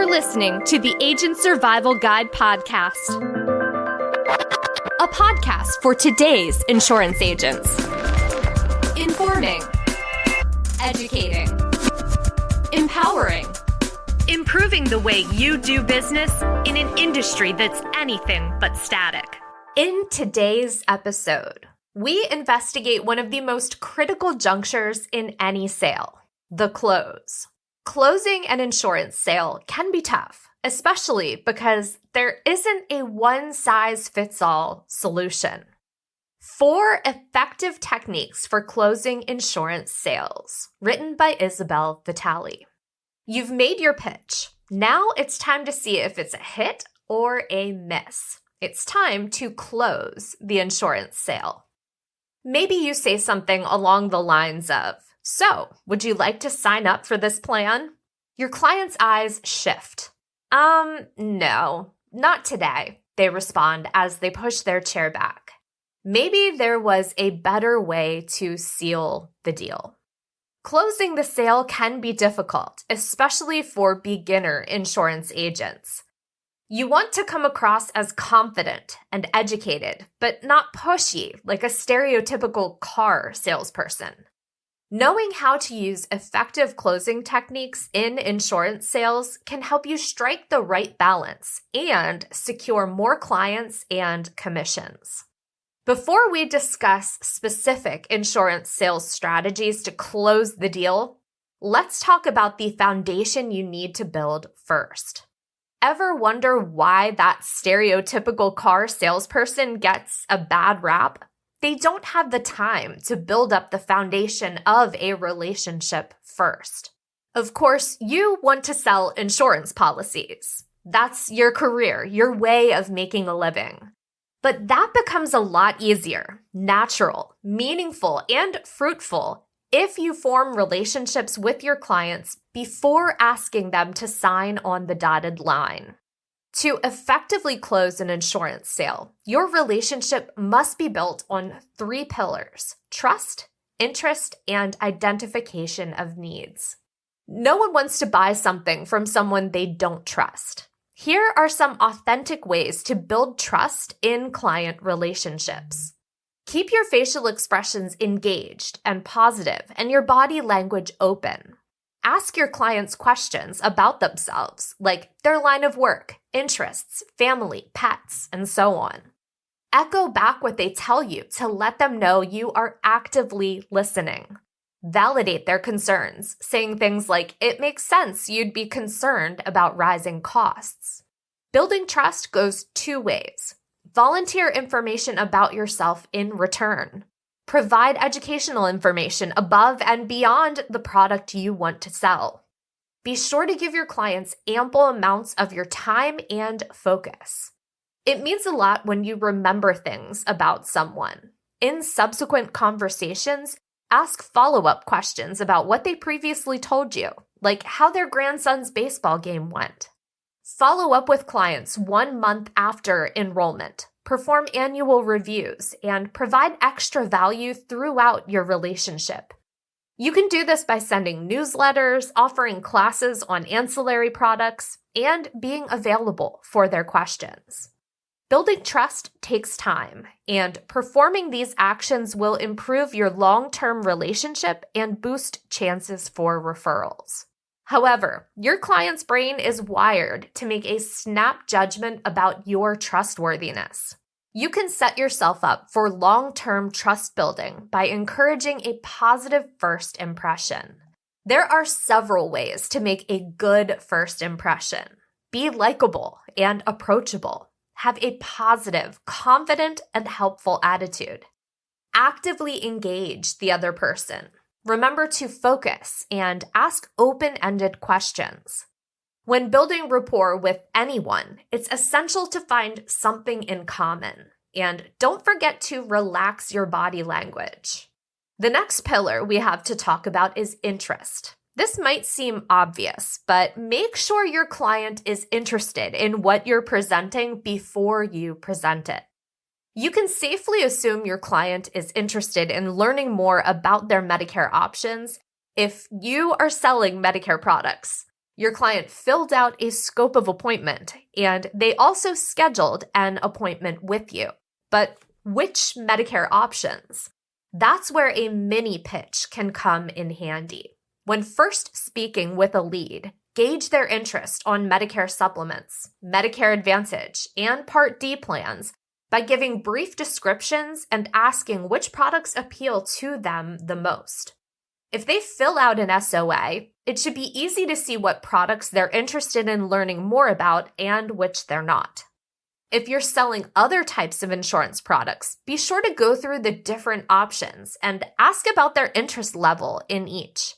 listening to the Agent Survival Guide podcast, a podcast for today's insurance agents. Informing, educating, empowering, improving the way you do business in an industry that's anything but static. In today's episode, we investigate one of the most critical junctures in any sale, the close. Closing an insurance sale can be tough, especially because there isn't a one-size-fits-all solution. 4 effective techniques for closing insurance sales, written by Isabel Vitale. You've made your pitch. Now it's time to see if it's a hit or a miss. It's time to close the insurance sale. Maybe you say something along the lines of, "So, would you like to sign up for this plan?" Your client's eyes shift. No, not today, they respond as they push their chair back. Maybe there was a better way to seal the deal. Closing the sale can be difficult, especially for beginner insurance agents. You want to come across as confident and educated, but not pushy like a stereotypical car salesperson. Knowing how to use effective closing techniques in insurance sales can help you strike the right balance and secure more clients and commissions. Before we discuss specific insurance sales strategies to close the deal, let's talk about the foundation you need to build first. Ever wonder why that stereotypical car salesperson gets a bad rap? They don't have the time to build up the foundation of a relationship first. Of course, you want to sell insurance policies. That's your career, your way of making a living. But that becomes a lot easier, natural, meaningful, and fruitful if you form relationships with your clients before asking them to sign on the dotted line. To effectively close an insurance sale, your relationship must be built on 3 pillars: trust, interest, and identification of needs. No one wants to buy something from someone they don't trust. Here are some authentic ways to build trust in client relationships. Keep your facial expressions engaged and positive and your body language open. Ask your clients questions about themselves, like their line of work, interests, family, pets, and so on. Echo back what they tell you to let them know you are actively listening. Validate their concerns, saying things like, "It makes sense you'd be concerned about rising costs." Building trust goes 2 ways. Volunteer information about yourself in return. Provide educational information above and beyond the product you want to sell. Be sure to give your clients ample amounts of your time and focus. It means a lot when you remember things about someone. In subsequent conversations, ask follow-up questions about what they previously told you, like how their grandson's baseball game went. Follow up with clients 1 month after enrollment. Perform annual reviews, and provide extra value throughout your relationship. You can do this by sending newsletters, offering classes on ancillary products, and being available for their questions. Building trust takes time, and performing these actions will improve your long-term relationship and boost chances for referrals. However, your client's brain is wired to make a snap judgment about your trustworthiness. You can set yourself up for long-term trust building by encouraging a positive first impression. There are several ways to make a good first impression. Be likable and approachable. Have a positive, confident, and helpful attitude. Actively engage the other person. Remember to focus and ask open-ended questions. When building rapport with anyone, it's essential to find something in common. And don't forget to relax your body language. The next pillar we have to talk about is interest. This might seem obvious, but make sure your client is interested in what you're presenting before you present it. You can safely assume your client is interested in learning more about their Medicare options if you are selling Medicare products. Your client filled out a scope of appointment, and they also scheduled an appointment with you. But which Medicare options? That's where a mini pitch can come in handy. When first speaking with a lead, gauge their interest on Medicare supplements, Medicare Advantage, and Part D plans by giving brief descriptions and asking which products appeal to them the most. If they fill out an SOA, it should be easy to see what products they're interested in learning more about and which they're not. If you're selling other types of insurance products, be sure to go through the different options and ask about their interest level in each.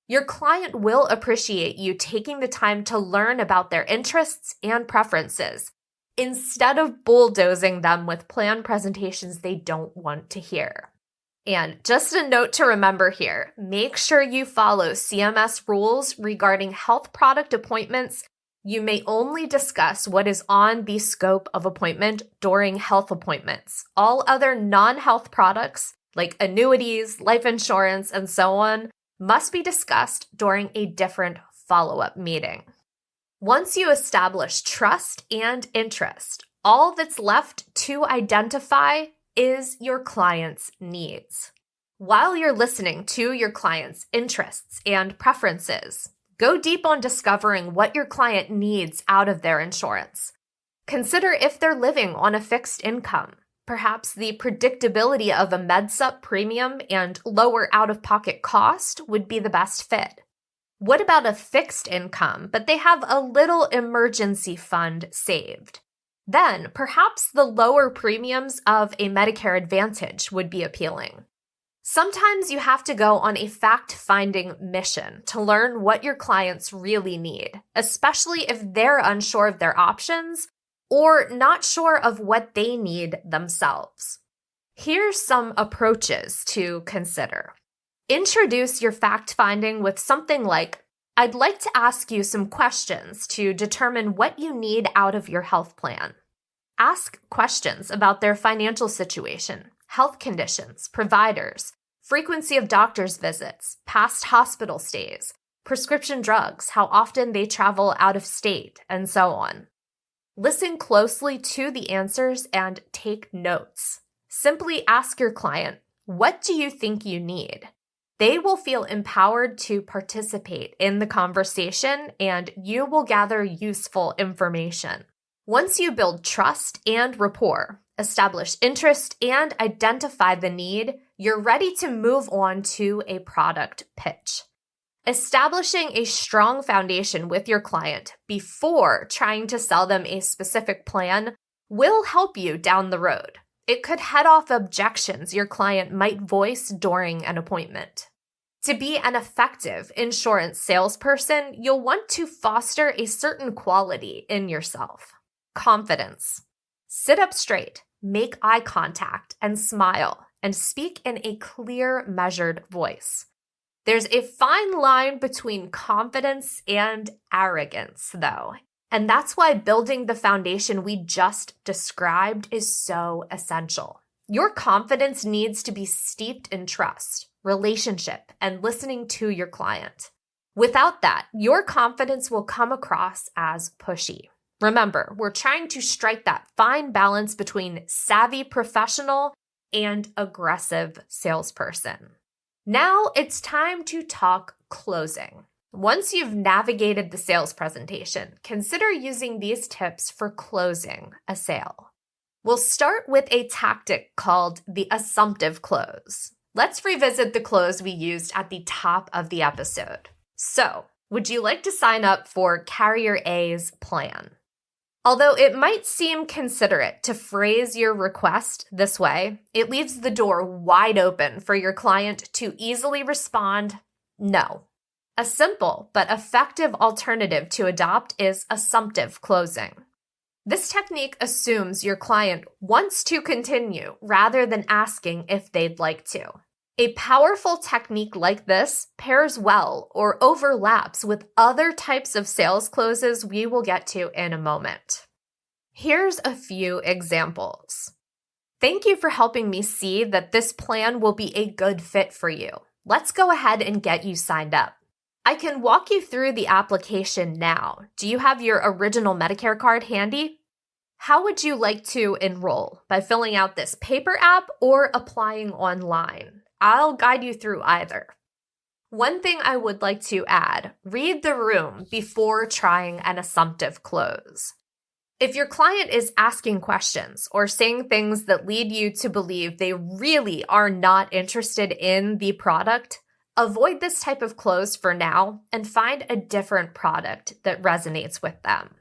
Your client will appreciate you taking the time to learn about their interests and preferences, instead of bulldozing them with plan presentations they don't want to hear. And just a note to remember here, make sure you follow CMS rules regarding health product appointments. You may only discuss what is on the scope of appointment during health appointments. All other non-health products, like annuities, life insurance, and so on, must be discussed during a different follow-up meeting. Once you establish trust and interest, all that's left to identify is your client's needs. While you're listening to your client's interests and preferences, go deep on discovering what your client needs out of their insurance. Consider if they're living on a fixed income. Perhaps the predictability of a MedSup premium and lower out-of-pocket cost would be the best fit. What about a fixed income, but they have a little emergency fund saved? Then, perhaps the lower premiums of a Medicare Advantage would be appealing. Sometimes you have to go on a fact-finding mission to learn what your clients really need, especially if they're unsure of their options or not sure of what they need themselves. Here's some approaches to consider. Introduce your fact-finding with something like, I'd like to ask you some questions to determine what you need out of your health plan. Ask questions about their financial situation, health conditions, providers, frequency of doctor's visits, past hospital stays, prescription drugs, how often they travel out of state, and so on. Listen closely to the answers and take notes. Simply ask your client, what do you think you need? They will feel empowered to participate in the conversation, and you will gather useful information. Once you build trust and rapport, establish interest, and identify the need, you're ready to move on to a product pitch. Establishing a strong foundation with your client before trying to sell them a specific plan will help you down the road. It could head off objections your client might voice during an appointment. To be an effective insurance salesperson, you'll want to foster a certain quality in yourself. Confidence. Sit up straight, make eye contact, and smile, and speak in a clear, measured voice. There's a fine line between confidence and arrogance, though. And that's why building the foundation we just described is so essential. Your confidence needs to be steeped in trust, relationship, and listening to your client. Without that, your confidence will come across as pushy. Remember, we're trying to strike that fine balance between savvy professional and aggressive salesperson. Now it's time to talk closing. Once you've navigated the sales presentation, consider using these tips for closing a sale. We'll start with a tactic called the assumptive close. Let's revisit the close we used at the top of the episode. So, would you like to sign up for Carrier A's plan? Although it might seem considerate to phrase your request this way, it leaves the door wide open for your client to easily respond, no. A simple but effective alternative to adopt is assumptive closing. This technique assumes your client wants to continue rather than asking if they'd like to. A powerful technique like this pairs well or overlaps with other types of sales closes we will get to in a moment. Here's a few examples. Thank you for helping me see that this plan will be a good fit for you. Let's go ahead and get you signed up. I can walk you through the application now. Do you have your original Medicare card handy? How would you like to enroll? By filling out this paper app or applying online? I'll guide you through either. One thing I would like to add, read the room before trying an assumptive close. If your client is asking questions or saying things that lead you to believe they really are not interested in the product, avoid this type of close for now and find a different product that resonates with them.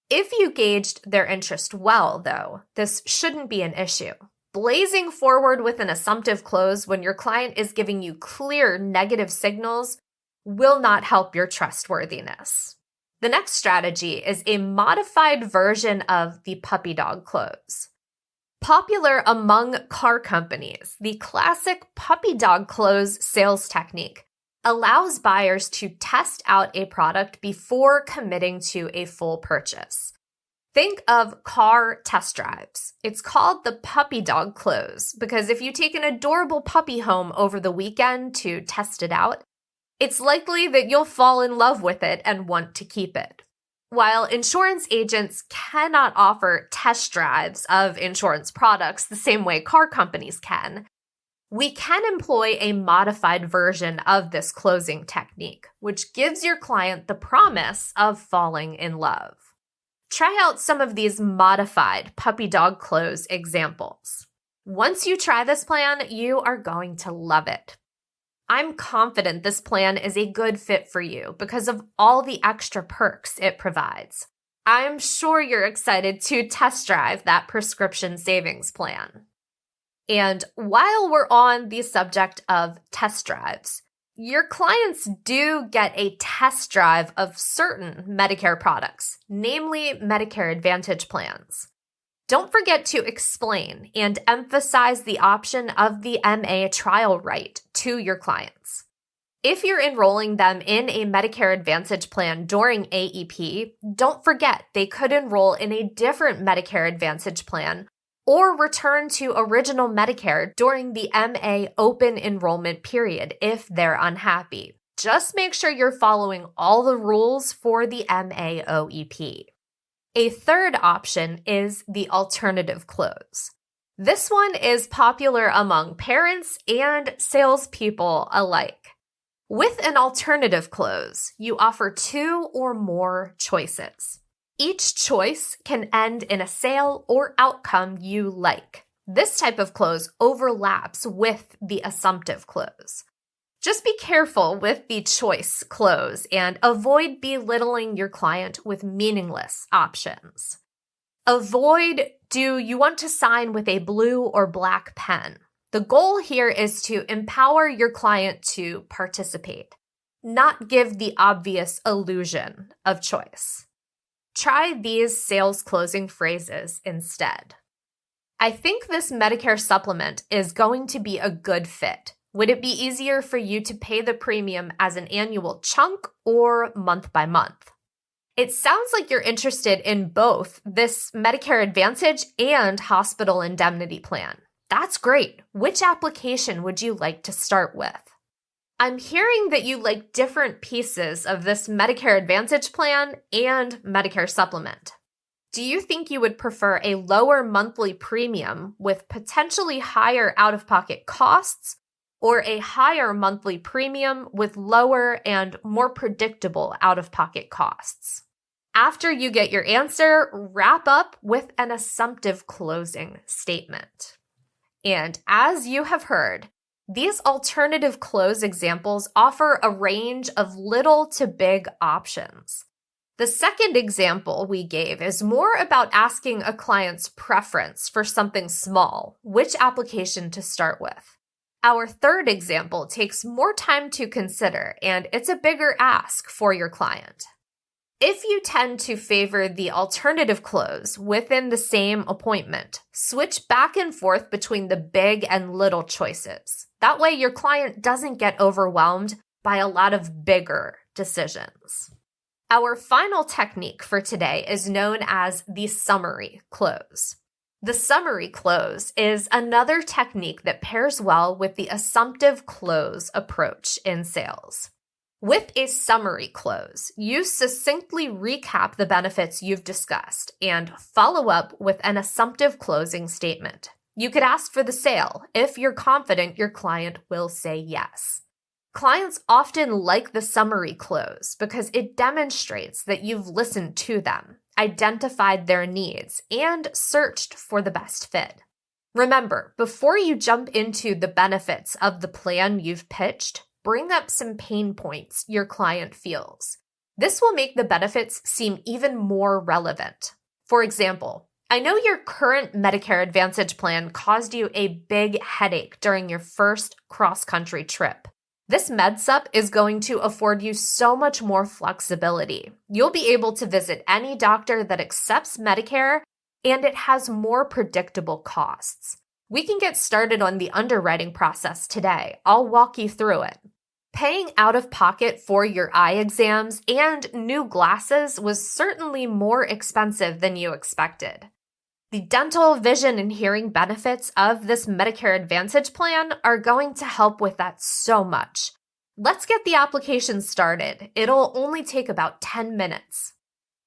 If you gauged their interest well, though, this shouldn't be an issue. Blazing forward with an assumptive close when your client is giving you clear negative signals will not help your trustworthiness. The next strategy is a modified version of the puppy dog close. Popular among car companies, the classic puppy dog close sales technique allows buyers to test out a product before committing to a full purchase. Think of car test drives. It's called the puppy dog close because if you take an adorable puppy home over the weekend to test it out, it's likely that you'll fall in love with it and want to keep it. While insurance agents cannot offer test drives of insurance products the same way car companies can, we can employ a modified version of this closing technique, which gives your client the promise of falling in love. Try out some of these modified puppy dog close examples. Once you try this plan, you are going to love it. I'm confident this plan is a good fit for you because of all the extra perks it provides. I'm sure you're excited to test drive that prescription savings plan. And while we're on the subject of test drives, your clients do get a test drive of certain Medicare products, namely Medicare Advantage plans. Don't forget to explain and emphasize the option of the MA trial right to your clients. If you're enrolling them in a Medicare Advantage plan during AEP, don't forget they could enroll in a different Medicare Advantage plan or return to original Medicare during the MA open enrollment period if they're unhappy. Just make sure you're following all the rules for the MA OEP. A third option is the alternative close. This one is popular among parents and salespeople alike. With an alternative close, you offer 2 or more choices. Each choice can end in a sale or outcome you like. This type of close overlaps with the assumptive close. Just be careful with the choice close and avoid belittling your client with meaningless options. Avoid, do you want to sign with a blue or black pen? The goal here is to empower your client to participate, not give the obvious illusion of choice. Try these sales closing phrases instead. I think this Medicare supplement is going to be a good fit. Would it be easier for you to pay the premium as an annual chunk or month by month? It sounds like you're interested in both this Medicare Advantage and hospital indemnity plan. That's great. Which application would you like to start with? I'm hearing that you like different pieces of this Medicare Advantage plan and Medicare supplement. Do you think you would prefer a lower monthly premium with potentially higher out-of-pocket costs, or a higher monthly premium with lower and more predictable out-of-pocket costs? After you get your answer, wrap up with an assumptive closing statement. And as you have heard, these alternative close examples offer a range of little to big options. The second example we gave is more about asking a client's preference for something small, which application to start with. Our third example takes more time to consider, and it's a bigger ask for your client. If you tend to favor the alternative close within the same appointment, switch back and forth between the big and little choices. That way your client doesn't get overwhelmed by a lot of bigger decisions. Our final technique for today is known as the summary close. The summary close is another technique that pairs well with the assumptive close approach in sales. With a summary close, you succinctly recap the benefits you've discussed and follow up with an assumptive closing statement. You could ask for the sale if you're confident your client will say yes. Clients often like the summary close because it demonstrates that you've listened to them, identified their needs, and searched for the best fit. Remember, before you jump into the benefits of the plan you've pitched, bring up some pain points your client feels. This will make the benefits seem even more relevant. For example, I know your current Medicare Advantage plan caused you a big headache during your first cross-country trip. This MedSup is going to afford you so much more flexibility. You'll be able to visit any doctor that accepts Medicare, and it has more predictable costs. We can get started on the underwriting process today. I'll walk you through it. Paying out of pocket for your eye exams and new glasses was certainly more expensive than you expected. The dental, vision, and hearing benefits of this Medicare Advantage plan are going to help with that so much. Let's get the application started. It'll only take about 10 minutes.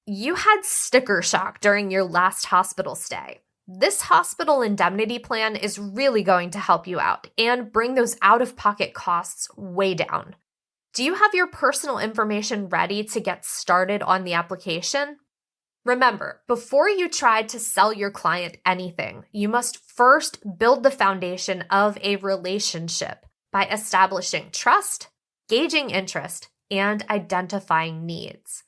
You had sticker shock during your last hospital stay. This hospital indemnity plan is really going to help you out and bring those out-of-pocket costs way down. Do you have your personal information ready to get started on the application? Remember, before you try to sell your client anything, you must first build the foundation of a relationship by establishing trust, gauging interest, and identifying needs.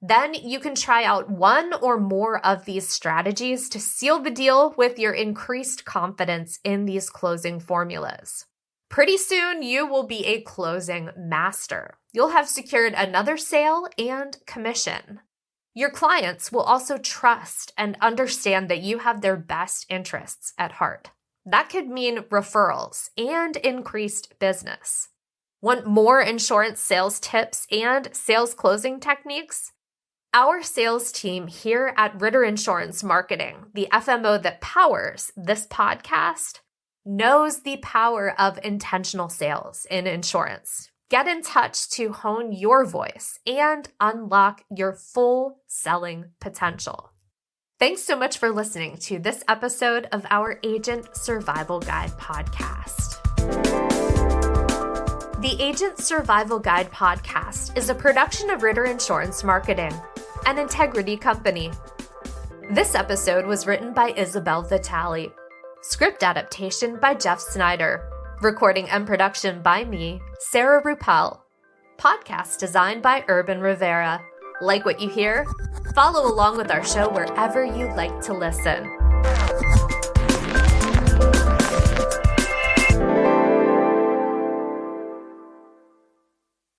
Then you can try out one or more of these strategies to seal the deal with your increased confidence in these closing formulas. Pretty soon, you will be a closing master. You'll have secured another sale and commission. Your clients will also trust and understand that you have their best interests at heart. That could mean referrals and increased business. Want more insurance sales tips and sales closing techniques? Our sales team here at Ritter Insurance Marketing, the FMO that powers this podcast, knows the power of intentional sales in insurance. Get in touch to hone your voice and unlock your full selling potential. Thanks so much for listening to this episode of our Agent Survival Guide podcast. The Agent Survival Guide podcast is a production of Ritter Insurance Marketing, an integrity company. This episode was written by Isabel Vitale. Script adaptation by Jeff Snyder. Recording and production by me, Sarah Ruppel. Podcast design by Urban Rivera. Like what you hear? Follow along with our show wherever you like to listen.